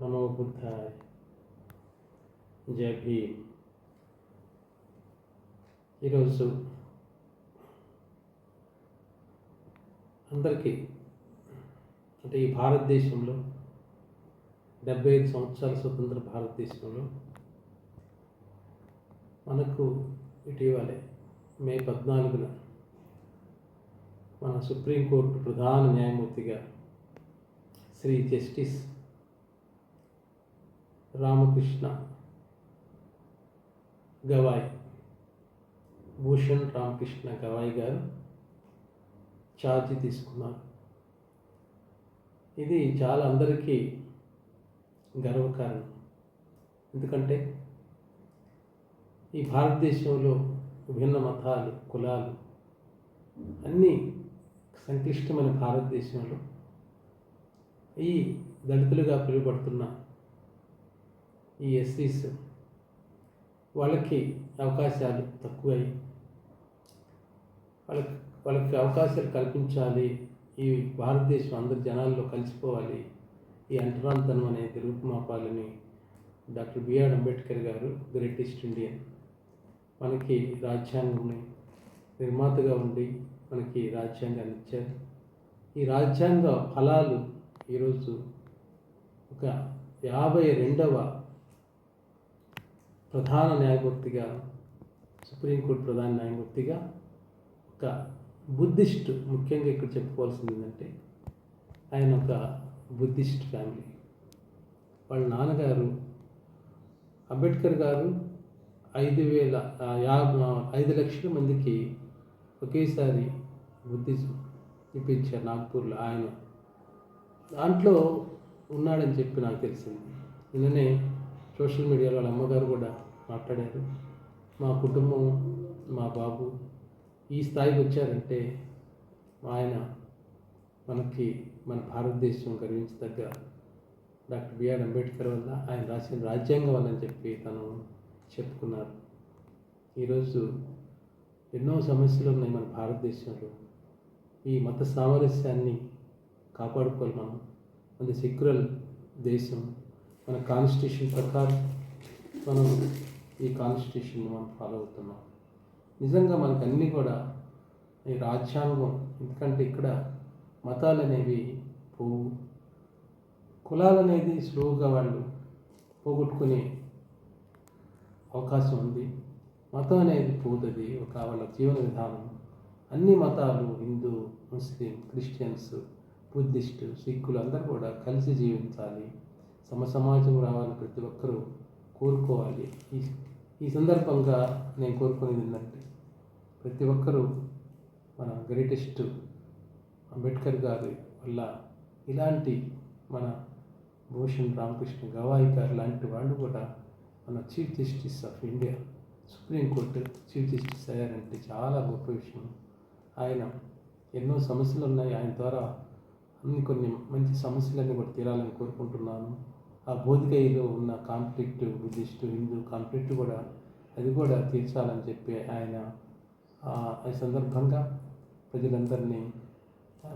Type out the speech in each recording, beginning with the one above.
నమో బుద్ధాయ. జై భీమ్. ఈరోజు అందరికీ అంటే ఈ భారతదేశంలో 75 సంవత్సరాల స్వతంత్ర భారతదేశంలో మనకు ఇటీవలే మే 14న మన సుప్రీంకోర్టు ప్రధాన న్యాయమూర్తిగా శ్రీ జస్టిస్ రామకృష్ణ గవాయ్, భూషణ్ రామకృష్ణ గవాయ్ గారు ఛార్జీ తీసుకున్నారు. ఇది చాలా అందరికీ గర్వకారణం. ఎందుకంటే ఈ భారతదేశంలో విభిన్న మతాలు, కులాలు అన్నీ సంక్లిష్టమైన భారతదేశంలో ఈ దళితులుగా పిలువబడుతున్న ఈ ఎస్సీస్ వాళ్ళకి అవకాశాలు తక్కువై వాళ్ళకి అవకాశాలు కల్పించాలి, ఈ భారతదేశం అందరి జనాల్లో కలిసిపోవాలి, ఈ అంటరానితనం అనేది రూపుమాపాలని డాక్టర్ బిఆర్ అంబేద్కర్ గారు, గ్రేటెస్ట్ ఇండియన్, మనకి రాజ్యాంగంని నిర్మాతగా ఉండి మనకి రాజ్యాంగాన్ని ఇచ్చారు. ఈ రాజ్యాంగ ఫలాలు ఈరోజు ఒక 52వ ప్రధాన న్యాయమూర్తిగా, సుప్రీంకోర్టు ప్రధాన న్యాయమూర్తిగా ఒక బుద్ధిస్ట్, ముఖ్యంగా ఇక్కడ చెప్పుకోవాల్సింది ఏంటంటే ఆయన ఒక బుద్ధిస్ట్ ఫ్యామిలీ. వాళ్ళ నాన్నగారు అంబేద్కర్ గారు 5 లక్షల మందికి ఒకేసారి బుద్ధిజం ఇప్పించారు నాగ్పూర్లో. ఆయన దాంట్లో ఉన్నాడని చెప్పి నాకు తెలిసింది. నిన్ననే సోషల్ మీడియాలో వాళ్ళ అమ్మగారు కూడా మాట్లాడారు. మా కుటుంబం, మా బాబు ఈ స్థాయికి వచ్చారంటే ఆయన మనకి, మన భారతదేశం గర్వించదగ్గ డాక్టర్ బిఆర్ అంబేద్కర్ వల్ల, ఆయన రాసిన రాజ్యాంగం వల్ల అని చెప్పి తను చెప్పుకున్నారు. ఈరోజు ఎన్నో సమస్యలు ఉన్నాయి మన భారతదేశంలో. ఈ మత సామరస్యాన్ని కాపాడుకోవాలి మనం. మన సెక్యులర్ దేశం, మన కాన్స్టిట్యూషన్ ప్రకారం మనం ఈ కాన్స్టిట్యూషన్ మనం ఫాలో అవుతున్నాం. నిజంగా మనకు అన్నీ కూడా ఈ రాజ్యాంగం, ఎందుకంటే ఇక్కడ మతాలు అనేవి పోవు, కులాలు అనేది స్లోగా వాళ్ళు పోగొట్టుకునే అవకాశం ఉంది. మతం అనేది పోతుంది, ఒక వాళ్ళ జీవన విధానం. అన్ని మతాలు, హిందూ, ముస్లిం, క్రిస్టియన్స్, బుద్ధిస్టు, సిక్కులు అందరూ కూడా కలిసి జీవించాలి, సమాజం రావాలని ప్రతి ఒక్కరూ కోరుకోవాలి. ఈ సందర్భంగా నేను కోరుకునేది ఏంటంటే ప్రతి ఒక్కరూ మన గ్రేటెస్ట్ అంబేద్కర్ గారి వల్ల ఇలాంటి మన భూషణ్ రామకృష్ణ గవాయ్ గారు లాంటి వాళ్ళు కూడా మన chief justice of India, supreme court chief justice అయ్యారంటే చాలా గొప్ప విషయం. ఆయన ఎన్నో సమస్యలు ఉన్నాయి, ఆయన ద్వారా కొన్ని మంచి సమస్యలన్నీ కూడా తీరాలని కోరుకుంటున్నాను. ఆ బోధికయిలో ఉన్న కాన్ఫ్లిక్ట్, బుద్ధిస్టు, హిందూ కాన్ఫ్లిక్ట్ కూడా అది కూడా తీర్చాలని చెప్పి ఆయన ఈ సందర్భంగా ప్రజలందరినీ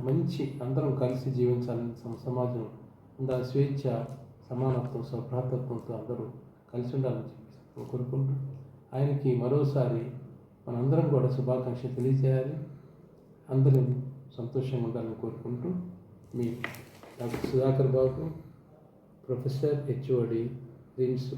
మంచి అందరం కలిసి జీవించాలని, సమాజం ఉండాలి, స్వేచ్ఛ, సమానత్వం, సౌభ్రాతత్వంతో అందరూ కలిసి ఉండాలని చెప్పి కోరుకుంటూ ఆయనకి మరోసారి మనందరం కూడా శుభాకాంక్షలు తెలియజేయాలి. అందరూ సంతోషంగా ఉండాలని కోరుకుంటూ మీ డాక్టర్ సుధాకర్ బాబు, ప్రొఫెసర్, హెచ్ఓడి, రిమ్స్